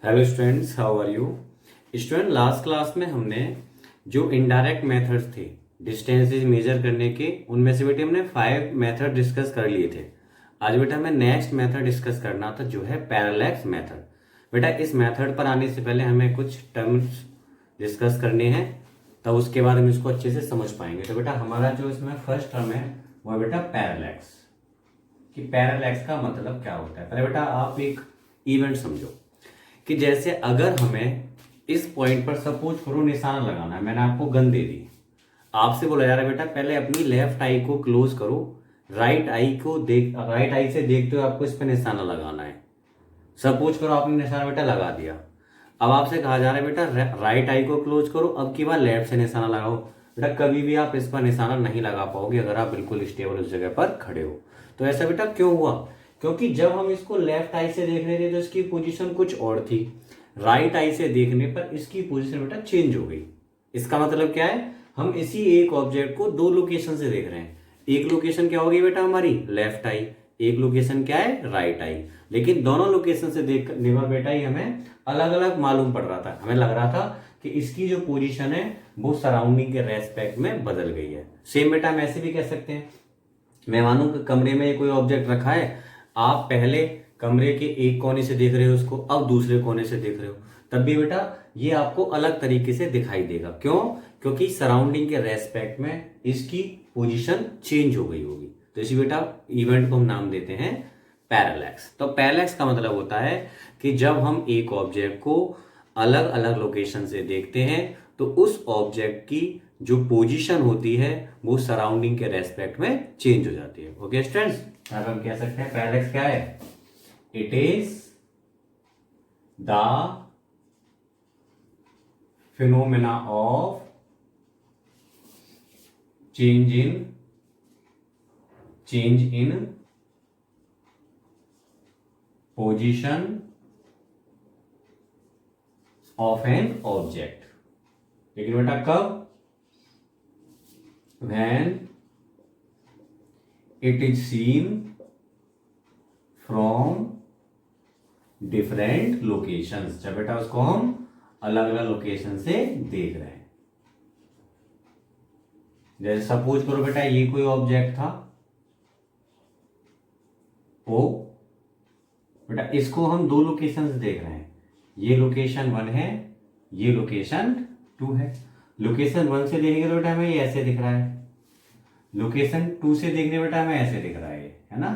Hello students, how are you. Student, last class में हमने जो इनडायरेक्ट मेथड्स थे डिस्टेंसेस मेजर करने के, उनमें से बेटे हमने 5 मेथड डिस्कस कर लिए थे। आज बेटा हमें नेक्स्ट मेथड डिस्कस करना था जो है पैरेलैक्स मेथड। बेटा इस मेथड पर आने से पहले हमें कुछ टर्म्स डिस्कस करने हैं, तब उसके बाद हम इसको अच्छे से समझ पाएंगे। तो बेटा हमारा जो इसमें फर्स्ट टर्म है वो है बेटा पैरेलैक्स। कि पैरेलैक्स का मतलब क्या होता है। पहले बेटा आप एक इवेंट समझो कि जैसे अगर हमें इस पॉइंट पर सपोज करो निशाना लगाना है, मैंने आपको गन दे दी, आपसे बोला जा रहा है बेटा पहले अपनी लेफ्ट आई को क्लोज करो, राइट आई से देखते हुए आपको इस पर निशाना लगाना है। सपोज करो आपने निशाना बेटा लगा दिया। अब आपसे कहा जा रहा है बेटा राइट आई को क्लोज करो, अब की बार लेफ्ट से निशाना लगाओ। बेटा कभी भी आप इस पर निशाना नहीं लगा पाओगे अगर आप बिल्कुल स्टेबल उस जगह पर खड़े हो। तो ऐसा बेटा क्यों हुआ? क्योंकि जब हम इसको लेफ्ट आई से देख रहे थे तो इसकी पोजीशन कुछ और थी, राइट आई से देखने पर इसकी पोजीशन बेटा चेंज हो गई। इसका मतलब क्या है, हम इसी एक ऑब्जेक्ट को दो लोकेशन से देख रहे हैं। एक लोकेशन क्या होगी बेटा हमारी लेफ्ट आई, एक लोकेशन क्या है राइट आई। लेकिन दोनों लोकेशन से देखने पर बेटा ही हमें अलग अलग मालूम पड़ रहा था। हमें लग रहा था कि इसकी जो पोजीशन है वो सराउंडिंग के रेस्पेक्ट में बदल गई है। सेम बेटा हम ऐसे भी कह सकते हैं, मैं मानूं कि कमरे में कोई ऑब्जेक्ट रखा है, आप पहले कमरे के एक कोने से देख रहे हो उसको, अब दूसरे कोने से देख रहे हो, तब भी बेटा ये आपको अलग तरीके से दिखाई देगा। क्यों? क्योंकि सराउंडिंग के रेस्पेक्ट में इसकी पोजीशन चेंज हो गई होगी। तो इसी बेटा इवेंट को हम नाम देते हैं पैरेलैक्स। तो पैरेलैक्स का मतलब होता है कि जब हम एक ऑब्जेक्ट को अलग अलग लोकेशन से देखते हैं तो उस ऑब्जेक्ट की जो पोजीशन होती है वो सराउंडिंग के रेस्पेक्ट में चेंज हो जाती है। ओके स्टूडेंट्स, अब हम कह सकते हैं पैरेलैक्स क्या है? It is the phenomena of change in position of an object. लेकिन बेटा कब? when it is seen from different locations। जब बेटा उसको हम अलग अलग लोकेशन से देख रहे हैं। जैसे सपोज करो बेटा ये कोई ऑब्जेक्ट था ओ, बेटा इसको हम दो लोकेशन से देख रहे हैं। ये लोकेशन 1 है, ये लोकेशन 2 है। लोकेशन 1 से देखेंगे तो बेटा हमें ये ऐसे दिख रहा है, लोकेशन 2 से देखने बेटा हमें ऐसे दिख रहा है ना।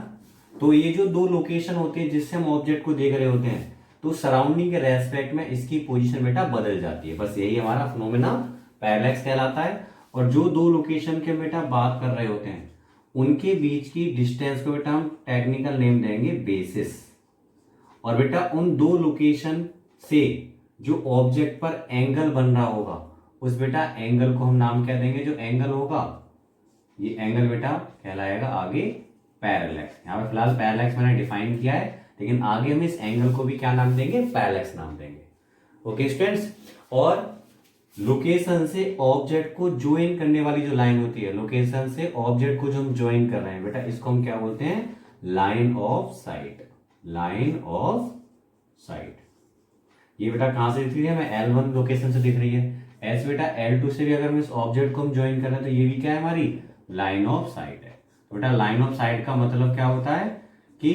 तो ये जो दो लोकेशन होती है जिससे हम ऑब्जेक्ट को देख रहे होते हैं, तो सराउंडिंग के रेस्पेक्ट में इसकी पोजीशन बेटा बदल जाती है। बस यही हमारा फिनोमेना पैरेलैक्स कहलाता है। और जो दो लोकेशन के बेटा बात कर रहे होते हैं उनके बीच की डिस्टेंस को बेटा हम टेक्निकल नेम देंगे बेसिस। और बेटा उन दो लोकेशन से जो ऑब्जेक्ट पर एंगल बन रहा होगा उस बेटा एंगल को हम नाम क्या देंगे? जो एंगल होगा ये एंगल बेटा कहलाएगा आगे पैरेलैक्स। यहाँ पे फिलहाल पैरेलैक्स मैंने डिफाइन किया है, लेकिन आगे हम इस एंगल को भी क्या नाम देंगे? पैरेलैक्स नाम देंगे। ओके स्टूडेंट्स, और लोकेशन से ऑब्जेक्ट को ज्वाइन करने वाली जो लाइन होती है, लोकेशन से ऑब्जेक्ट को जो हम ज्वाइन कर रहे हैं बेटा इसको हम क्या बोलते हैं? Line of site. Line of site ये बेटा कहां से दिख रही है? हमें L1 लोकेशन से दिख रही है। ऐसे बेटा L2 से भी अगर हम इस ऑब्जेक्ट को हम ज्वाइन कर रहे हैं तो ये भी क्या है? हमारी लाइन ऑफ साइट है। तो बेटा लाइन ऑफ साइट का मतलब क्या होता है कि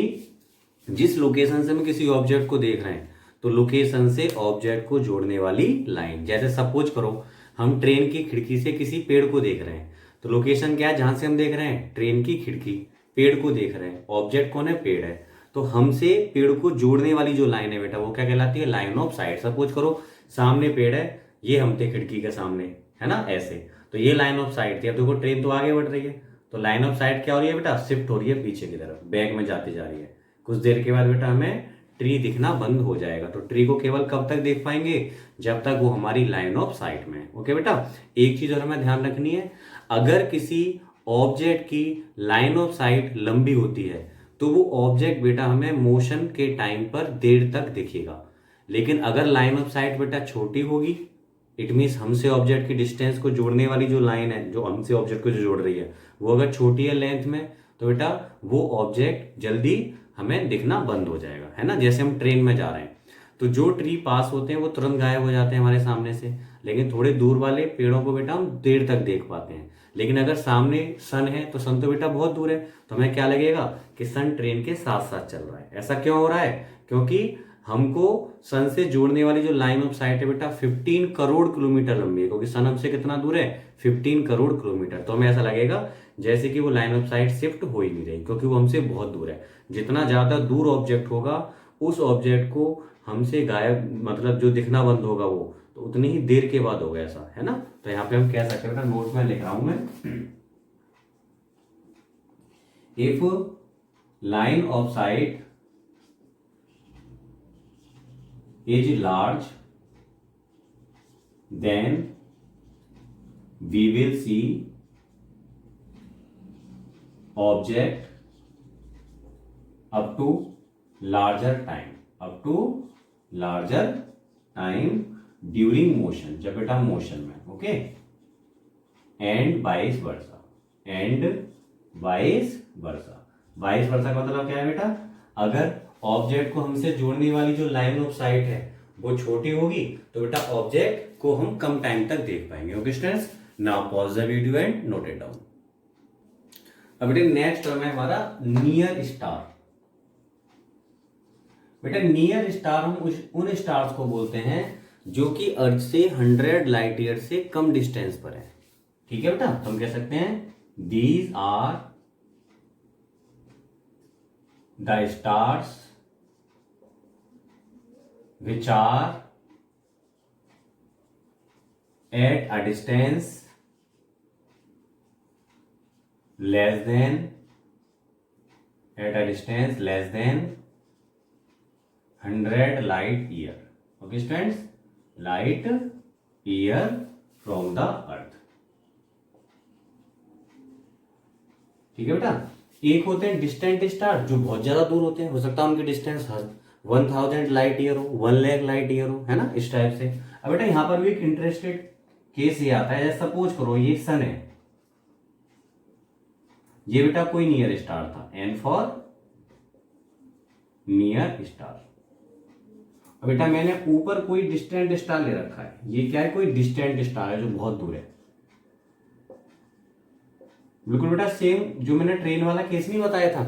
जिस लोकेशन से हम किसी ऑब्जेक्ट को देख रहे हैं तो लोकेशन से ऑब्जेक्ट को जोड़ने वाली लाइन। जैसे सपोज करो हम ट्रेन की खिड़की से किसी पेड़ को देख रहे हैं, तो लोकेशन क्या है जहां से हम देख रहे हैं? ट्रेन की खिड़की, पेड़ को देख रहे हैं, ऑब्जेक्ट कौन है? पेड़ है। तो हमसे पेड़ को जोड़ने वाली जो लाइन है बेटा वो क्या कहलाती है? Line of site. सपोज करो सामने पेड़ है, ये हम थे खिड़की के सामने, है ना, ऐसे, तो ये लाइन ऑफ साइट थी। अब देखो ट्रेन तो आगे बढ़ रही है, तो लाइन ऑफ साइट क्या हो रही है बेटा? शिफ्ट हो रही है पीछे की तरफ, बैक में जाती जा रही है। कुछ देर के बाद बेटा हमें ट्री दिखना बंद हो जाएगा। तो ट्री को केवल कब तक देख पाएंगे? जब तक वो हमारी लाइन ऑफ साइट में है। ओके बेटा, एक चीज और हमें ध्यान रखनी है, अगर किसी ऑब्जेक्ट की लाइन ऑफ साइट लंबी होती है तो वो ऑब्जेक्ट बेटा हमें मोशन के टाइम पर देर तक दिखेगा। लेकिन अगर लाइन ऑफ साइट बेटा छोटी होगी, इट मीन्स हमसे ऑब्जेक्ट की डिस्टेंस को जोड़ने वाली जो लाइन है, जो हमसे ऑब्जेक्ट को जो जोड़ रही है, वो अगर छोटी है लेंथ में, तो बेटा वो ऑब्जेक्ट जल्दी हमें दिखना बंद हो जाएगा, है ना। जैसे हम ट्रेन में जा रहे हैं तो जो ट्री पास होते हैं वो तुरंत गायब हो जाते हैं हमारे सामने से, लेकिन थोड़े दूर वाले पेड़ों को बेटा हम देर तक देख पाते हैं। लेकिन अगर सामने सन है तो सन तो बेटा बहुत दूर है, तो हमें क्या लगेगा कि सन ट्रेन के साथ साथ चल रहा है। ऐसा क्यों हो रहा है? क्योंकि हमको सन से जोड़ने वाली जो लाइन ऑफ साइट है बेटा 15 करोड़ किलोमीटर लंबी है, क्योंकि सन हमसे कितना दूर है? 15 करोड़ किलोमीटर। तो हमें ऐसा लगेगा जैसे कि वो लाइन ऑफ साइट शिफ्ट हो ही नहीं रही, क्योंकि वो हमसे बहुत दूर है। जितना ज्यादा दूर ऑब्जेक्ट होगा उस ऑब्जेक्ट को हमसे गायब मतलब जो दिखना बंद होगा वो तो उतनी ही देर के बाद होगा, ऐसा है ना। तो यहाँ पे हम कह सकते हैं, नोट में लिख रहा हूं मैं, if line of site is large, then we will see object up to larger time, up to larger time during motion, जब बेटा मोशन में, okay. And vice versa, and vice versa. Vice versa का मतलब क्या है बेटा? अगर object को हमसे जोड़ने वाली जो लाइन ऑफ साइट है वो छोटी होगी तो बेटा ऑब्जेक्ट को हम कम टाइम तक देख पाएंगे। Okay students, now pause the video and note it down. अब बेटा नेक्स्ट टर्म है हमारा नियर स्टार। बेटा नियर स्टार हम उन स्टार्स को बोलते हैं जो कि अर्थ से 100 लाइट ईयर से कम डिस्टेंस पर है। ठीक है बेटा, तो हम कह सकते हैं these are the stars which are at a distance less than 100 light year. Okay students, light year from the earth. ठीक है बेटा। एक होते हैं डिस्टेंट स्टार जो बहुत ज्यादा दूर होते हैं, हो सकता है उनकी डिस्टेंस 1000 लाइट ईयर हो, 1 लाख लाइट ईयर हो, है ना, इस टाइप से। अब बेटा यहां पर भी एक इंटरेस्टेड केस ये आता है, जैसे सपोज करो ये सन है, ये बेटा कोई नियर स्टार था, एन फॉर नियर स्टार। अब बेटा मैंने ऊपर कोई डिस्टेंट स्टार ले रखा है, ये क्या है? कोई डिस्टेंट स्टार है जो बहुत दूर है। बिल्कुल बेटा सेम जो मैंने ट्रेन वाला केस नहीं बताया था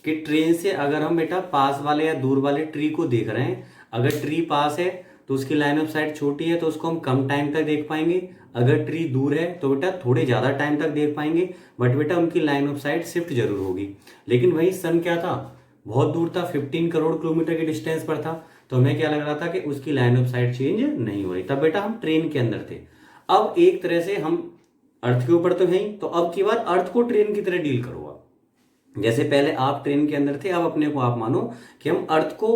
कि ट्रेन से अगर हम बेटा पास वाले या दूर वाले ट्री को देख रहे हैं, अगर ट्री पास है तो उसकी लाइन ऑफ साइट छोटी है तो उसको हम कम टाइम तक देख पाएंगे, अगर ट्री दूर है तो बेटा थोड़े ज्यादा टाइम तक देख पाएंगे, बट बेटा उनकी लाइन ऑफ साइट शिफ्ट जरूर होगी। लेकिन वही सन क्या था? बहुत दूर था, 15 करोड़ किलोमीटर के डिस्टेंस पर था, तो हमें क्या लग रहा था कि उसकी लाइन ऑफ साइट चेंज नहीं हो रही। तब बेटा हम ट्रेन के अंदर थे। अब एक तरह से हम अर्थ के ऊपर तो है ही, तो अब की बार अर्थ को ट्रेन की तरह डील करो आप। जैसे पहले आप ट्रेन के अंदर थे, अब अपने को आप मानो कि हम अर्थ को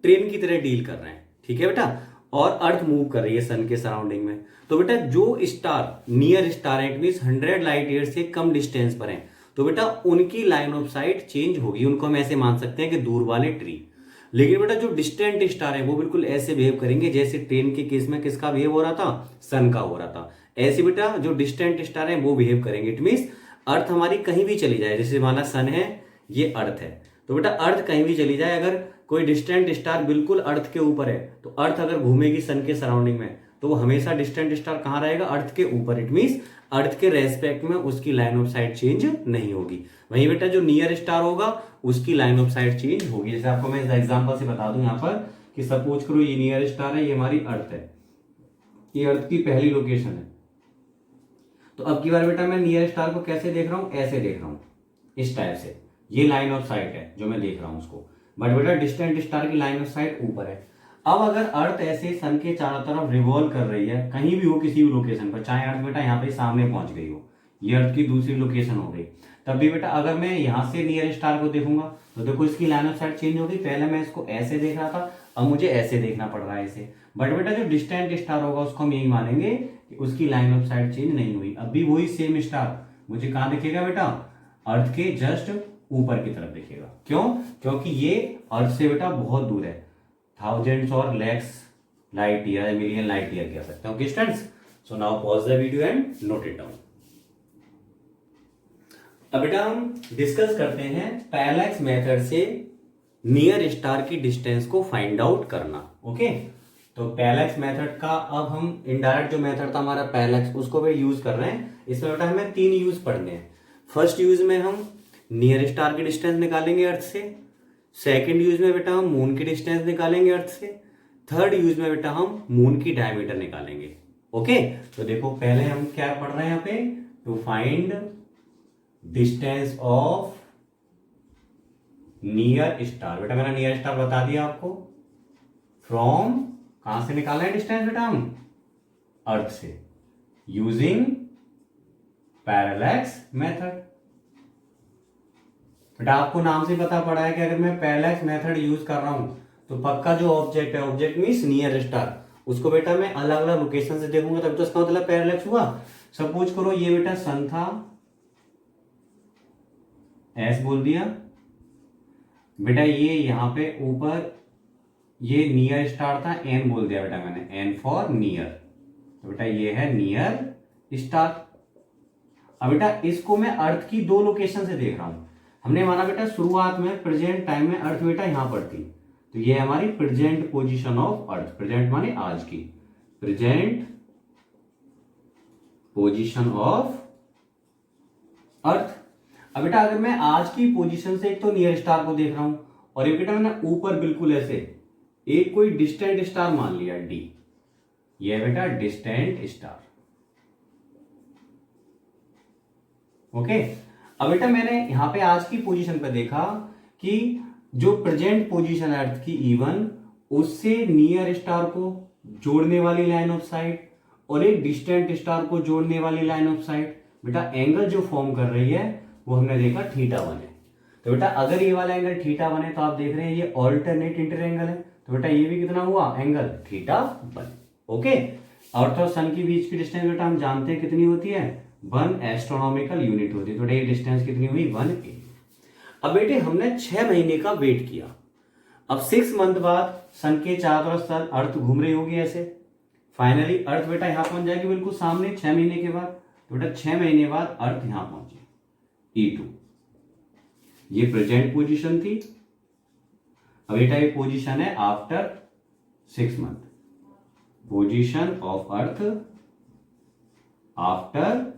ट्रेन की तरह डील कर रहे हैं। ठीक है बेटा, और अर्थ मूव कर रही है सन के सराउंडिंग में। तो बेटा जो स्टार नियर स्टार है, इट मींस 100 लाइट ईयर से कम डिस्टेंस पर है, तो बेटा उनकी लाइन ऑफ साइट चेंज होगी। उनको हम ऐसे मान सकते हैं कि दूर वाले ट्री। लेकिन बेटा जो डिस्टेंट स्टार है वो बिल्कुल ऐसे बिहेव करेंगे जैसे ट्रेन के केस में किसका बिहेव हो रहा था? सन का हो रहा था। ऐसे बेटा जो डिस्टेंट स्टार है वो बिहेव करेंगे। इट मींस अर्थ हमारी कहीं भी चली जाए, जैसे माना सन है, ये अर्थ है, तो बेटा अर्थ कहीं भी चली जाए, अगर कोई डिस्टेंट स्टार बिल्कुल अर्थ के ऊपर है तो अर्थ अगर घूमेगी सन के सराउंडिंग में तो वो हमेशा डिस्टेंट स्टार कहां रहेगा? अर्थ के ऊपर। इट मींस अर्थ के रेस्पेक्ट में उसकी लाइन ऑफ साइट चेंज नहीं होगी। वहीं बेटा जो नियर स्टार होगा उसकी लाइन ऑफ साइट चेंज होगी। जैसे आपको मैं एग्जांपल से बता दूं यहाँ पर कि सपोज करो ये नियर स्टार है, ये हमारी अर्थ है, ये अर्थ की पहली लोकेशन है। तो अब की बार बेटा मैं नियर स्टार को कैसे देख रहा हूं? ऐसे देख रहा हूं, इस टाइप से। ये लाइन ऑफ साइट है जो मैं देख रहा हूं उसको, बट बेटा डिस्टेंट स्टार की लाइन ऑफ साइट ऊपर है। अब अगर अर्थ ऐसे सन के चारों तरफ रिवॉल्व कर रही है, कहीं भी हो किसी भी लोकेशन पर, चाहे अर्थ बेटा यहाँ पे सामने पहुंच गई हो, ये अर्थ की दूसरी लोकेशन हो गई, तब भी बेटा अगर मैं यहाँ से नियर स्टार को देखूंगा तो देखो इसकी लाइन ऑफ साइट चेंज होगी। पहले मैं इसको ऐसे देख रहा था, अब मुझे ऐसे देखना पड़ रहा है इसे। बट बेटा जो डिस्टेंट स्टार होगा उसको हम यही मानेंगे कि उसकी लाइन ऑफ साइट चेंज नहीं हुई। अब भी वही सेम स्टार मुझे कहां दिखेगा बेटा? अर्थ के जस्ट ऊपर की तरफ दिखेगा। क्यों? क्योंकि ये अर्थ से बेटा बहुत दूर है, थाउजेंड्स और lakhs light year, million light year कह सकते हैं। Okay students, so now pause the video and note it down. अब बेटा हम डिस्कस करते हैं पैरेलैक्स मेथड से नियर स्टार की डिस्टेंस को फाइंड आउट करना। ओके, तो पैरेलैक्स मेथड का अब हम इनडायरेक्ट जो मेथड था हमारा पैरेलैक्स, उसको भी यूज कर रहे हैं। इसमें बेटा हमें 3 यूज पढ़ने हैं। फर्स्ट यूज में हम नियर स्टार की डिस्टेंस निकालेंगे अर्थ से, सेकंड यूज में बेटा हम मून की डिस्टेंस निकालेंगे अर्थ से, थर्ड यूज में बेटा हम मून की डायमीटर निकालेंगे। ओके, तो देखो पहले हम क्या पढ़ रहे हैं यहाँ पे, to find distance of near star. बेटा मैंने नियर स्टार बता दिया आपको, फ्रॉम कहां से निकालना है डिस्टेंस बेटा हम, अर्थ से, यूजिंग पैरेलैक्स मेथड। बेटा आपको नाम से पता पड़ा है कि अगर मैं पैरेलैक्स मेथड यूज कर रहा हूं तो पक्का जो ऑब्जेक्ट है, ऑब्जेक्ट मींस नियर स्टार, उसको बेटा मैं अलग अलग लोकेशन से देखूंगा, तब तो इसका मतलब पैरेलैक्स हुआ। सपोज करो ये बेटा सन था, एस बोल दिया बेटा, ये यहां पे ऊपर ये नियर स्टार था, एन बोल दिया बेटा मैंने, एन फॉर नियर, तो बेटा ये है नियर स्टार। अब बेटा इसको मैं अर्थ की 2 लोकेशन से देख रहा हूं। हमने माना बेटा शुरुआत में प्रेजेंट टाइम में अर्थ बेटा यहां पर थी, तो ये हमारी present position of earth, present माने आज की, प्रेजेंट पोजीशन ऑफ अर्थ। अब बेटा अगर मैं आज की पोजीशन से एक तो नियर स्टार को देख रहा हूं, और एक बेटा मैंने ऊपर बिल्कुल ऐसे एक कोई डिस्टेंट स्टार मान लिया डी, ये है बेटा डिस्टेंट स्टार। ओके, अब बेटा मैंने यहां पे आज की पोजीशन पे देखा कि जो प्रेजेंट पोजीशन है अर्थ की E1, उससे नियर स्टार को जोड़ने वाली लाइन ऑफ साइट और एक डिस्टेंट स्टार को जोड़ने वाली लाइन ऑफ साइट, बेटा एंगल जो फॉर्म कर रही है वो हमने देखा θ1 है। तो बेटा अगर ये वाला एंगल θ1 है तो आप देख रहे हैं ये ऑल्टरनेट इंटरएंगल है, तो बेटा ये भी कितना हुआ एंगल θ1। ओके, अर्थ और सन के बीच की डिस्टेंस बेटा हम जानते हैं कितनी होती है, 1 एस्ट्रोनॉमिकल यूनिट होती है। तो बेटा ये डिस्टेंस कितनी हुई, 1 A। अब बेटे हमने 6 महीने का वेट किया, अब 6 मंथ बाद सन के चारों तरफ अर्थ घूम रही होगी ऐसे, फाइनली अर्थ बेटा यहां पहुंच जाएगी बिल्कुल सामने 6 महीने के बाद। तो बेटा 6 महीने बाद अर्थ यहां पहुंची E2, ये प्रेजेंट पोजीशन थी। अब बेटा ये पोजीशन है after 6 month, position of earth after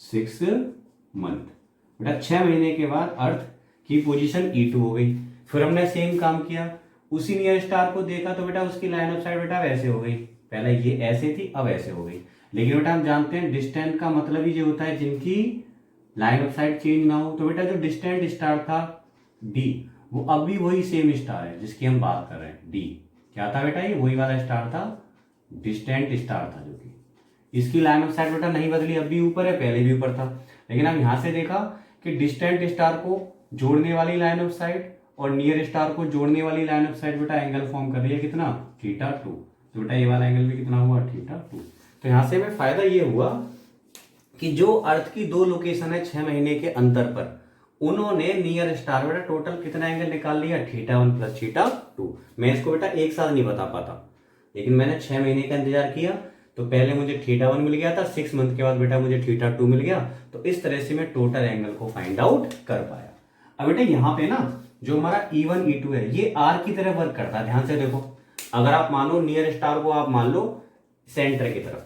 6 month. बेटा 6 महीने के बाद अर्थ की पोजीशन E2 हो गई। फिर हमने सेम काम किया, उसी नियर स्टार को देखा, तो बेटा उसकी लाइन ऑफ साइट बेटा वैसे हो गई, पहले ये ऐसे थी अब ऐसे हो गई। लेकिन बेटा हम जानते हैं डिस्टेंट का मतलब ही ये होता है जिनकी लाइन ऑफ साइट चेंज ना हो। तो बेटा जो डिस्टेंट स्टार था डी, वो अब भी वही सेम स्टार है जिसकी हम बात कर रहे हैं। डी क्या था बेटा, ये वही वाला स्टार था, डिस्टेंट स्टार था, जो कि इसकी लाइन ऑफ साइट बेटा नहीं बदली, अब भी ऊपर है पहले भी ऊपर था। लेकिन हम यहां से देखा कि डिस्टेंट स्टार को जोड़ने वाली लाइन ऑफ साइट और नियर स्टार को जोड़ने वाली लाइन ऑफ साइट बेटा एंगल फॉर्म कर रही है कितना, θ2। तो बेटा ये वाला एंगल भी कितना हुआ, θ2। तो यहां से हमें फायदा ये हुआ कि जो अर्थ की 2 लोकेशन है 6 महीने के अंतर पर, उन्होंने नियर स्टार बेटा टोटल कितना एंगल निकाल लिया, θ1 प्लस θ2। मैं इसको बेटा एक साथ नहीं बता पाता, लेकिन मैंने 6 महीने का इंतजार किया, तो पहले मुझे θ1 मिल गया था, 6 मंथ के बाद बेटा मुझे θ2 मिल गया। तो इस तरह से मैं टोटल एंगल को फाइंड आउट कर पाया। अब बेटा यहाँ पे ना जो हमारा E1 E2 है ये आर की तरह वर्क करता है। ध्यान से देखो, अगर आप मानो नियर स्टार को आप मान लो सेंटर की तरफ,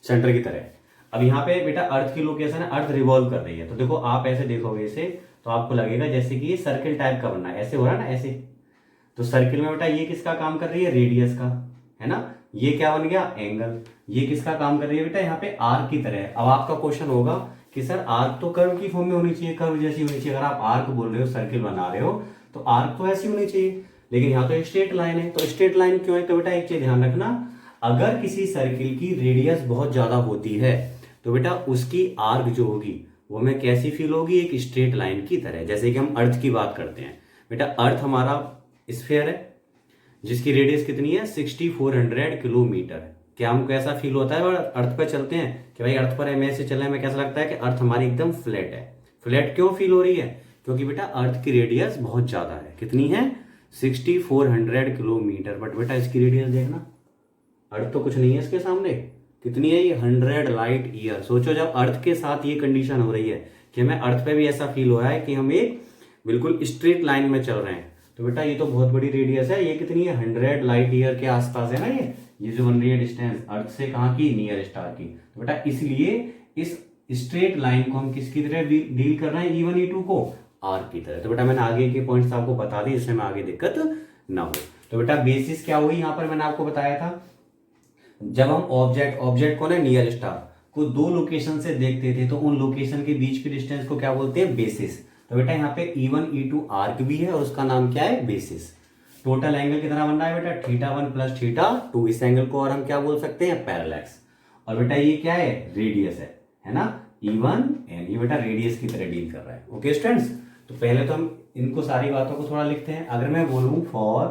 सेंटर की तरह। अब यहाँ पे बेटा अर्थ की लोकेशन है, अर्थ रिवॉल्व कर रही है, तो देखो आप ऐसे देखोगे इसे तो आपको लगेगा जैसे कि ये सर्किल टाइप का बनना है, ऐसे हो रहा है ना ऐसे। तो सर्किल में बेटा ये किसका काम कर रही है, रेडियस का, है ना। ये क्या बन गया, एंगल। ये किसका काम कर रही है बेटा, यहाँ पे आर्क की तरह है। अब आपका क्वेश्चन होगा कि सर आर्क तो कर्व की फॉर्म में होनी चाहिए, कर्व जैसी होनी चाहिए। अगर आप आर्क बोल रहे हो, सर्किल बना रहे हो, तो आर्क तो ऐसी होनी चाहिए, लेकिन यहाँ तो स्ट्रेट लाइन है। तो स्ट्रेट लाइन क्यों है, तो बेटा एक चीज ध्यान रखना, अगर किसी सर्किल की रेडियस बहुत ज्यादा होती है तो बेटा उसकी आर्क जो होगी वो हमें कैसी फील होगी, एक स्ट्रेट लाइन की तरह। जैसे कि हम अर्थ की बात करते हैं बेटा, अर्थ हमारा स्फीयर है जिसकी रेडियस कितनी है, 6400 किलोमीटर। क्या हमको ऐसा फील होता है अर्थ पर चलते हैं कि भाई अर्थ पर एम से चलने में कैसा लगता है कि अर्थ हमारी एकदम फ्लैट है। फ्लैट क्यों फील हो रही है, क्योंकि बेटा अर्थ की रेडियस बहुत ज्यादा है। कितनी है, 6400 किलोमीटर। बट बेटा इसकी रेडियस देखना, अर्थ तो कुछ नहीं है इसके सामने। कितनी है ये, 100 लाइट ईयर। सोचो जब अर्थ के साथ ये कंडीशन हो रही है कि हमें अर्थ पे भी ऐसा फील हो रहा है कि हम एक बिल्कुल स्ट्रेट लाइन में चल रहे हैं। तो बेटा ये तो बहुत बड़ी रेडियस है, ये कितनी है 100 लाइट ईयर के आसपास है ना, ये जो बन रही है डिस्टेंस अर्थ से कहाँ की, नियर स्टार की। तो बेटा इसलिए इस स्ट्रेट लाइन को हम किसकी तरह डील कर रहे हैं, E1 E2 को आर्क की तरह। तो बेटा मैंने आगे के पॉइंट्स आपको बता दी जिससे में आगे दिक्कत ना हो। तो बेटा बेसिस क्या हुई यहाँ पर मैंने आपको बताया था, जब हम ऑब्जेक्ट को ना नियर स्टार को दो लोकेशन से देखते थे तो उन लोकेशन के बीच की डिस्टेंस को क्या बोलते हैं, बेसिस। तो बेटा यहाँ पे E1 E2 आर्क भी है और उसका नाम क्या है, बेसिस। टोटल एंगल कितना बन रहा है बेटा, θ1 प्लस θ2। इस एंगल को और हम क्या बोल सकते हैं, पैरेलैक्स। और बेटा ये क्या है, रेडियस है ना, E1 एंड ये बेटा रेडियस की तरह डील कर रहा है। ओके स्टूडेंट्स, तो पहले तो हम इनको सारी बातों को थोड़ा लिखते हैं। अगर मैं बोलूं for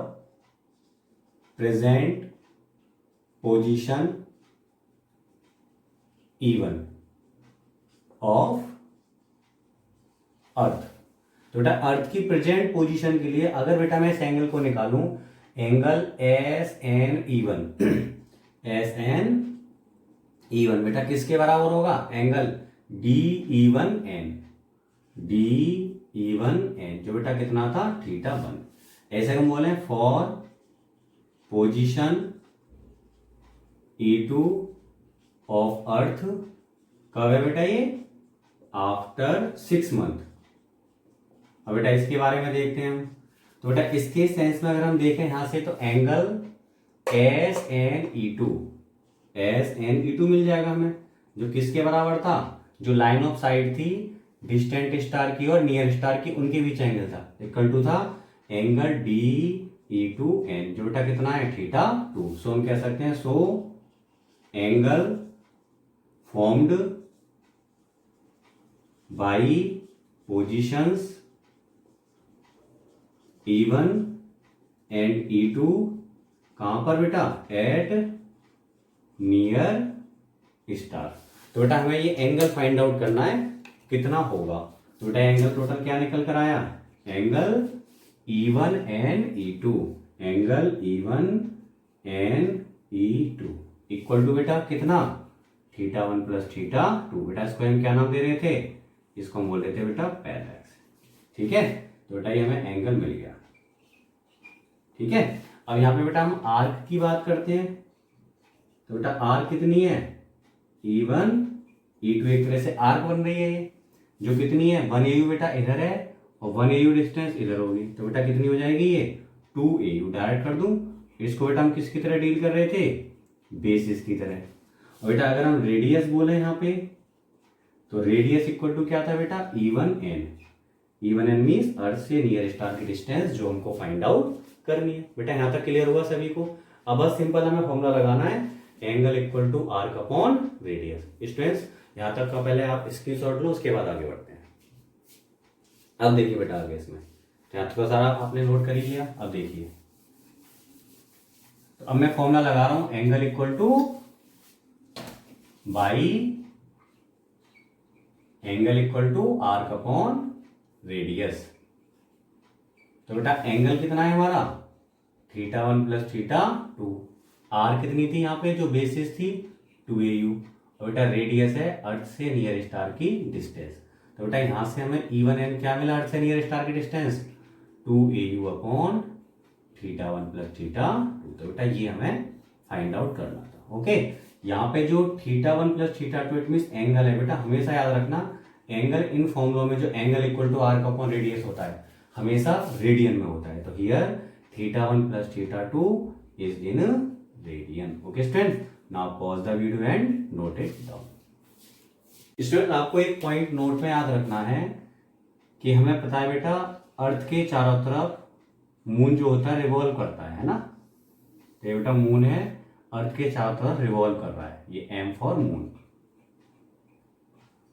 present position E1 of earth, तो बेटा अर्थ की प्रेजेंट पोजीशन के लिए अगर बेटा मैं इस एंगल को निकालूं, एंगल SNE1 SNE1 बेटा किसके बराबर होगा, एंगल DE1N जो बेटा कितना था, θ1। ऐसे हम बोले for position E2 of earth, कब है बेटा ये, आफ्टर 6 मंथ। अब बेटा इसके बारे में देखते हैं हम। तो बेटा इसके सेंस में अगर हम देखें यहां से तो एंगल SNE2 मिल जाएगा हमें, जो किसके बराबर था, जो लाइन ऑफ साइड थी डिस्टेंट स्टार की और नियर स्टार की, उनके बीच एंगल था, इक्वल टू था एंगल DE2N जो बेटा कितना है, θ2। सो हम कह सकते हैं so angle formed by positions E1 and E2 कहां पर बेटा, एट नियर स्टार। तो बेटा हमें ये एंगल फाइंड आउट करना है कितना होगा। तो बेटा एंगल टोटल क्या निकल कर आया, angle E1 and E2, angle E1 and E2 equal to बेटा कितना, θ1 प्लस θ2। बेटा इसको हम क्या नाम दे रहे थे, इसको हम बोल रहे थे बेटा पैरेलैक्स। ठीक है, तो बेटा ये हमें एंगल मिल गया। ठीक है, अब यहां पे बेटा हम आर्क की बात करते हैं। तो बेटा आर्क कितनी है, E1 E2 एक तरह से आर्क बन रही है ये, जो कितनी है 1 AU बेटा इधर है और 1 AU डिस्टेंस इधर होगी। तो बेटा कितनी हो जाएगी ये 2 AU। डायरेक्ट कर दूं, इसको बेटा हम किसकी तरह डील कर रहे थे, बेसिस की तरह। और बेटा अगर हम रेडियस बोले यहाँ पे, तो रेडियस इक्वल टू क्या था बेटा, E1N मीन्स अर्थ से नियर स्टार की डिस्टेंस जो हमको फाइंड आउट करनी है। बेटा यहाँ तक क्लियर हुआ सभी को। अब बस सिंपल हमें फॉर्मूला लगाना है, angle equal to arc upon radius. Students यहाँ तक का पहले आप स्क्रीनशॉट लो, उसके बाद आगे बढ़ते हैं। अब देखिए बेटा आगे इसमें, तो यहाँ तक का सारा आपने नोट कर ही लिया। अब देखिए, तो अब मैं फॉर्मूला लगा रहा हूं, angle equal to by angle equal to arc upon radius. तो बेटा एंगल कितना है हमारा, θ1 प्लस θ2। आर कितनी थी यहाँ पे, जो बेसिस थी 2 AU। और बेटा रेडियस है अर्थ से नियर स्टार की डिस्टेंस। तो बेटा यहां से हमें E1N क्या मिला, अर्थ से नियर स्टार की डिस्टेंस 2 AU अपॉन θ1 प्लस θ2। तो बेटा ये हमें फाइंड आउट करना था। ओके, यहाँ पे जो θ1 प्लस θ2 इट मीन्स एंगल है बेटा, हमेशा याद रखना एंगल इन फॉर्मूलों में जो angle equal to arc upon radius होता है हमेशा रेडियन में होता है। तो here θ1 plus θ2 is in radian. Okay student, now pause the video and note it down. Student आपको एक पॉइंट नोट में याद रखना है कि हमें पता है बेटा अर्थ के चारों तरफ मून जो होता है रिवॉल्व करता है ना। तो ये बेटा मून है, अर्थ के चारों तरफ रिवॉल्व कर रहा है, ये M फॉर मून।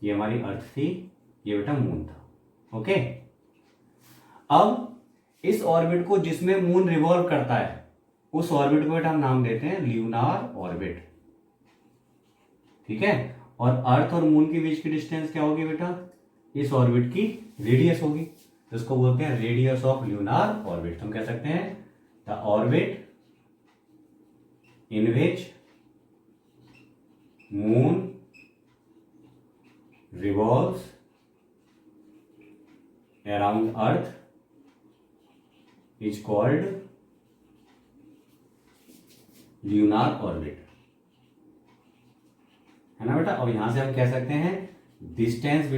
ये हमारी अर्थ थी, ये बेटा मून था। ओके, अब इस ऑर्बिट को जिसमें मून रिवॉल्व करता है उस ऑर्बिट को बेटा हम नाम देते हैं ल्यूनार ऑर्बिट। ठीक है, और अर्थ और मून के बीच की डिस्टेंस क्या होगी बेटा, इस ऑर्बिट की रेडियस होगी, तो इसको बोलते हैं रेडियस ऑफ ल्यूनार ऑर्बिट। हम कह सकते हैं the orbit in which moon revolves around earth is called lunar orbit, है ना बेटा। और यहां से हम कह सकते हैं distance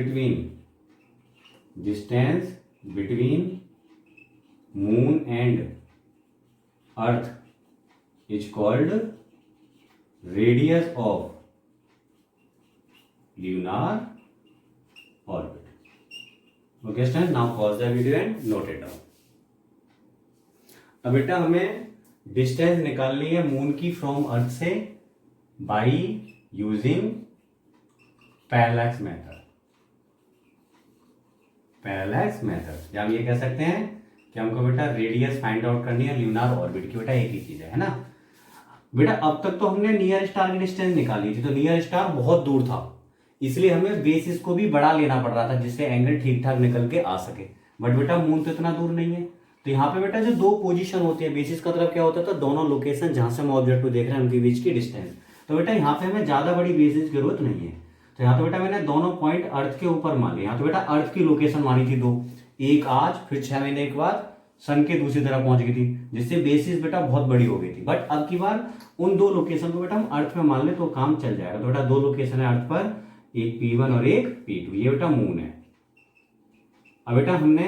between moon and earth is called radius of lunar orbit. Okay student, now pause the video and note it down. अब बेटा हमें डिस्टेंस निकालनी है मून की फ्रॉम अर्थ से बाय यूजिंग पैरेलैक्स मेथड। या हम ये कह सकते हैं कि हमको बेटा रेडियस फाइंड आउट करनी है ल्यूनार ऑर्बिट की, बेटा एक ही चीज है ना बेटा। अब तक तो हमने नियर स्टार की डिस्टेंस निकाली थी, तो नियर स्टार बहुत दूर था, इसलिए हमें बेसिस को भी बड़ा लेना पड़ रहा था जिससे एंगल ठीक ठाक निकल के आ सके। बट बेटा मून तो इतना दूर नहीं है, तो यहाँ पे बेटा जो दो पोजीशन होती है, बेसिस का मतलब क्या होता था, दोनों लोकेशन जहां से हम ऑब्जेक्ट को देख रहे हैं उनके बीच की डिस्टेंस। तो बेटा यहाँ पे हमें ज्यादा बड़ी बेसिस की जरूरत नहीं है, तो यहाँ तो बेटा मैंने दोनों पॉइंट अर्थ के ऊपर मान लिया। यहाँ तो बेटा अर्थ की लोकेशन मानी थी दो, एक आज फिर 6 महीने के बाद सन के दूसरी तरफ पहुंच गई थी, जिससे बेसिस बेटा बहुत बड़ी हो गई थी। बट अब की बार उन दो लोकेशन को बेटा हम अर्थ में मान ले तो काम चल जाएगा। तो बेटा दो लोकेशन है अर्थ पर, एक P1 और एक P2, ये बेटा मून है। अब बेटा हमने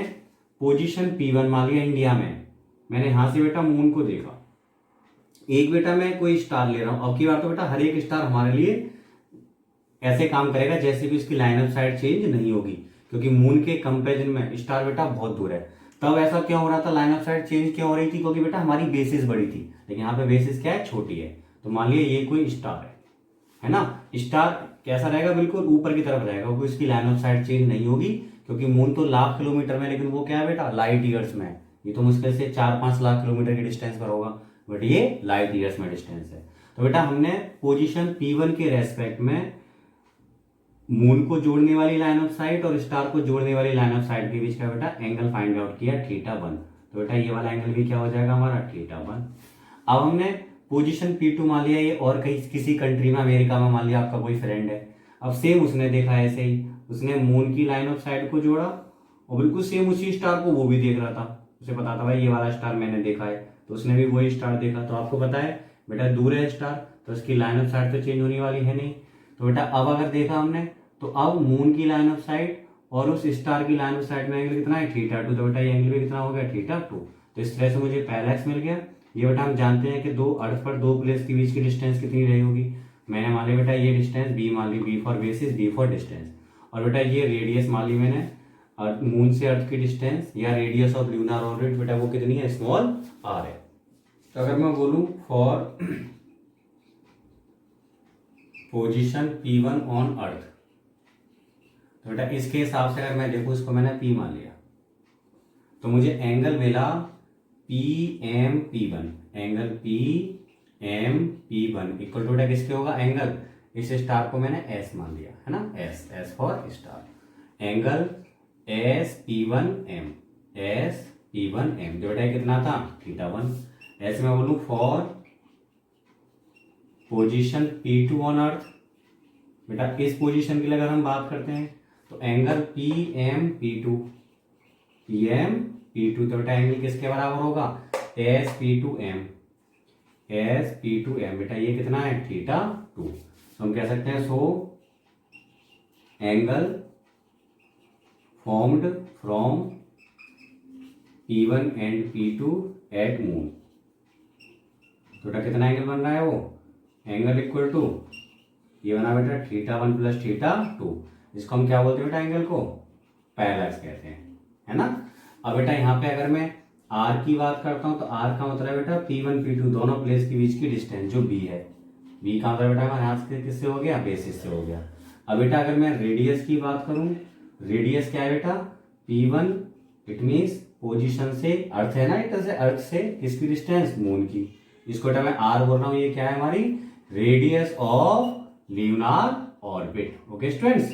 पोजीशन P1 मान लिया इंडिया में, मैंने यहां से बेटा मून को देखा, एक बेटा मैं कोई स्टार ले रहा हूं। अब की बार तो बेटा हर एक स्टार हमारे लिए ऐसे काम करेगा जैसे भी उसकी लाइन ऑफ साइट चेंज नहीं होगी, क्योंकि मून के कंपेरिजन में स्टार बेटा बहुत दूर है। तब ऐसा क्यों हो रहा था, लाइन ऑफ साइट चेंज क्यों हो रही थी, क्योंकि बेटा हमारी बेसिस बड़ी थी, लेकिन यहाँ पे बेसिस क्या है, छोटी है। तो मान लिया ये कोई स्टार है ना, स्टार कैसा रहेगा, बिल्कुल ऊपर की तरफ रहेगा, क्योंकि इसकी लाइन ऑफ साइट चेंज नहीं होगी, क्योंकि मून तो लाख किलोमीटर में, लेकिन वो क्या है बेटा, लाइट ईयर्स में है। ये तो मुश्किल से 4-5 लाख किलोमीटर की डिस्टेंस पर होगा, बट ये लाइट ईयर्स में डिस्टेंस है। तो बेटा हमने पोजीशन P1 के रेस्पेक्ट में मून को जोड़ने वाली लाइन ऑफ साइट और स्टार को जोड़ने वाली लाइन ऑफ साइट के बीच का बेटा एंगल फाइंड आउट किया, θ1। तो बेटा ये वाला एंगल भी क्या हो जाएगा हमारा, θ1। अब हमने पोजीशन P2 मान लिया, ये और कहीं किसी कंट्री में, अमेरिका में मान लिया आपका कोई फ्रेंड है। अब सेम उसने देखा ऐसे ही, उसने मून की लाइन ऑफ साइट को जोड़ा और बिल्कुल सेम उसी स्टार को वो भी देख रहा था, उसे पता था भाई ये वाला स्टार मैंने देखा है, तो उसने भी वही स्टार देखा। तो आपको पता है बेटा दूर है स्टार, तो उसकी लाइन ऑफ साइट तो चेंज होने वाली है नहीं। तो बेटा अब अगर देखा हमने, तो अब मून की लाइन ऑफ साइट और उस स्टार की लाइन ऑफ साइट में एंगल कितना है, θ2। तो बेटा ये एंगल भी कितना हो गया, θ2। तो इस तरह से मुझे पैरेलैक्स मिल गया। ये बेटा हम जानते हैं कि दो अर्थ पर दो प्लेस के बीच की डिस्टेंस कितनी रही होगी। मैंने मान ली बेटा ये डिस्टेंस b मान ली, b for basis, d for distance, और बेटा ये रेडियस मान ली मैंने मून से अर्थ की डिस्टेंस या रेडियस ऑफ ल्यूनार ऑर्बिट, बेटा वो कितनी है, स्मॉल r है। तो अगर मैं बोलूं for position P1 on earth, तो बेटा इसके हिसाब से अगर मैं देखूं, इसको मैंने P मान लिया, तो मुझे एंगल मिला PMP1, angle PMP1 equal to बेटा किसके होगा, एंगल, इस स्टार को मैंने S मान लिया है ना, S for star, angle SP1M, जो बेटा कितना था, θ1। ऐसे मैं बोलूं for position P2 on earth, बेटा इस पोजीशन की अगर हम बात करते हैं, तो एंगल PMP2, तो बेटा एंगल किसके बराबर होगा, SP2M, बेटा ये कितना है, θ2। तो हम कह सकते हैं so angle formed from P1 and P2 eight moon, तो बेटा कितना एंगल बन रहा है, वो एंगल इक्वल टू ये बना बेटा θ1 प्लस θ2। इसको हम क्या बोलते हैं बेटा, एंगल को पैरेलैक्स कहते हैं, है ना। अब बेटा यहाँ पे अगर मैं r की बात करता हूँ, तो r का मतलब है बेटा P1 P2 दोनों प्लेस के बीच की डिस्टेंस, जो b है, b का मतलब बेटा हमारे हाथ से किससे हो गया, बेसिस से हो गया। अब बेटा अगर मैं रेडियस की बात करूं, रेडियस क्या है बेटा, P1, इट मीन्स पोजीशन से अर्थ है ना, इधर से अर्थ से किसकी डिस्टेंस, मून की, इसको बेटा मैं r बोल रहा हूँ, ये क्या है हमारी radius of lunar orbit. Okay students,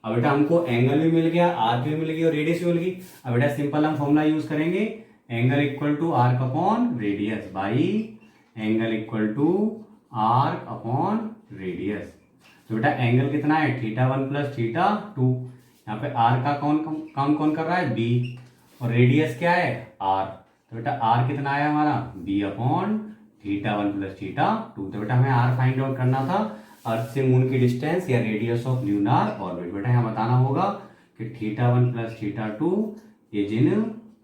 अब बेटा हमको एंगल भी मिल गया, आर्क भी मिल गई और रेडियस भी मिल गई। अब बेटा सिंपल हम फॉर्मूला यूज करेंगे, angle equal to arc upon radius by angle equal to arc upon radius. तो बेटा एंगल कितना है, θ1 प्लस θ2, यहाँ पे आर का काम कौन कर रहा है, बी, और रेडियस क्या है, आर। तो बेटा आर कितना आया हमारा, B upon theta 1 plus theta 2। तो बेटा हमें आर फाइंड आउट करना था, अर्थ से मून की डिस्टेंस या रेडियस ऑफ ल्यूनार ऑर्बिट। बेटा यहाँ बताना होगा कि theta 1 plus theta 2 is in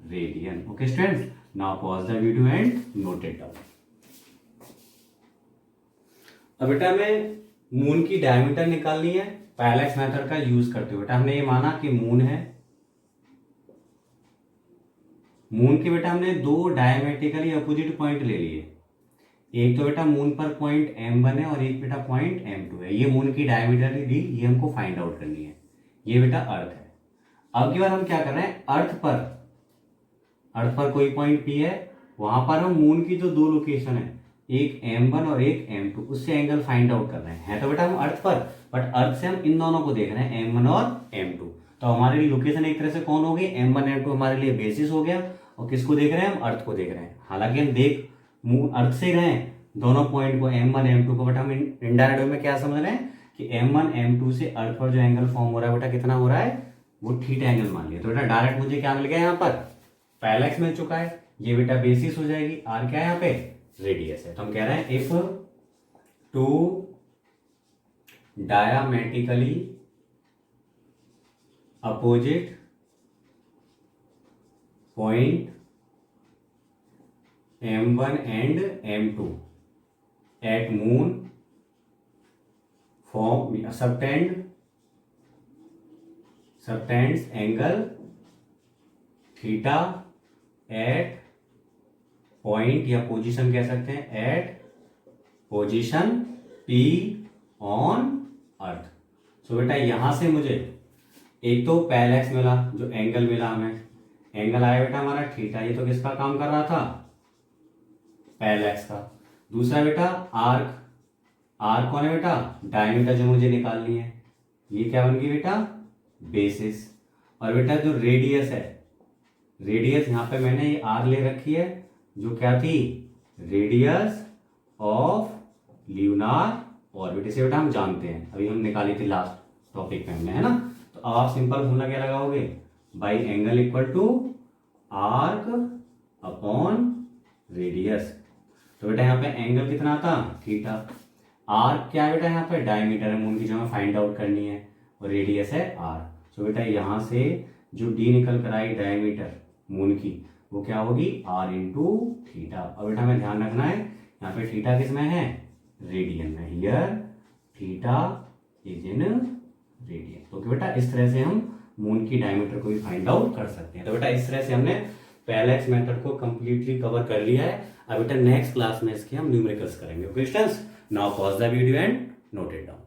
radian. Okay students, now pause the video and note it down. अब बेटा हमें मून की डायमीटर निकालनी है पैरेलैक्स मेथड का यूज करते हुए। बेटा हमने ये माना कि मून है, मून के बेटा हमने दो डायमेट्रिकली अपोजिट पॉइंट ले लिए। एक तो बेटा मून पर पॉइंट M1 है और एक बेटा पॉइंट M2 है। ये मून की डायमीटर दी, ये हमको फाइंड आउट करनी है। ये बेटा अर्थ है। अब की बार हम क्या कर रहे हैं, अर्थ पर कोई पॉइंट P है, वहां पर हम मून की जो दो लोकेशन है, एक M1 और एक M2, उससे एंगल फाइंड आउट कर रहे हैं। तो बेटा हम अर्थ पर, बट अर्थ से हम इन दोनों को देख रहे हैं, M1 और M2। तो हमारे लिए लोकेशन एक तरह से कौन होगी, M1 M2 हमारे लिए बेसिस हो गया। और किसको देख रहे हैं, हम अर्थ को देख रहे हैं। हालांकि हम देख अर्थ से रहे हैं दोनों पॉइंट को, M1 M2 को, बट हम इनडायरेक्ट वे में क्या समझ रहे हैं कि M1 M2 से अर्थ पर जो एंगल फॉर्म हो रहा है बेटा कितना हो रहा है, वो थीटा एंगल मान लिया। तो बेटा डायरेक्ट मुझे क्या मिल गया, यहाँ पर पैरेलैक्स मिल चुका है। ये बेटा बेसिस हो जाएगी, आर क्या है यहाँ पे, रेडियस है। तो हम कह रहे हैं if two diametrically opposite point M1 and M2 at moon form subtends angle theta at point या पोजीशन कह सकते हैं at पोजीशन P on अर्थ। सो बेटा यहां से मुझे एक तो पैरेलैक्स मिला, जो एंगल मिला हमें, एंगल आया बेटा हमारा थीटा। ये तो किसका काम कर रहा था, पैरेलैक्स का। दूसरा बेटा आर्क, आर्क कौन है बेटा, डायमीटर जो मुझे निकालनी है। ये क्या बन गई बेटा, बेसिस। और बेटा जो रेडियस है, रेडियस यहाँ पे मैंने ये आर ले रखी है, जो क्या थी, रेडियस ऑफ ल्यूनार ऑर्बिट। इसे बेटा हम जानते हैं, अभी हम निकाली थी लास्ट टॉपिक में हमने, है ना। तो अब आप सिंपल फॉर्मूला क्या लगाओगे, by angle equal to arc upon radius. तो बेटा यहाँ पे एंगल कितना आता, थीटा। आर्क क्या है बेटा, यहाँ पे डायमीटर है मून की, जो हमें फाइंड आउट करनी है, और रेडियस है आर। तो बेटा यहाँ से जो डी निकल कर आई डायमीटर मून की, वो क्या होगी, आर इंटू थीटा। और बेटा हमें ध्यान रखना है यहाँ पे थीटा किस में है, रेडियन में। Here theta is in radian. तो बेटा इस तरह से हम मून की डायमीटर को भी फाइंड आउट कर सकते हैं। तो बेटा इस तरह से हमने पैरेलैक्स मेथड को कंप्लीटली कवर कर लिया है। अब बेटा नेक्स्ट क्लास में इसके हम न्यूमेरिकल्स करेंगे। Okay students, now pause the video and note it down.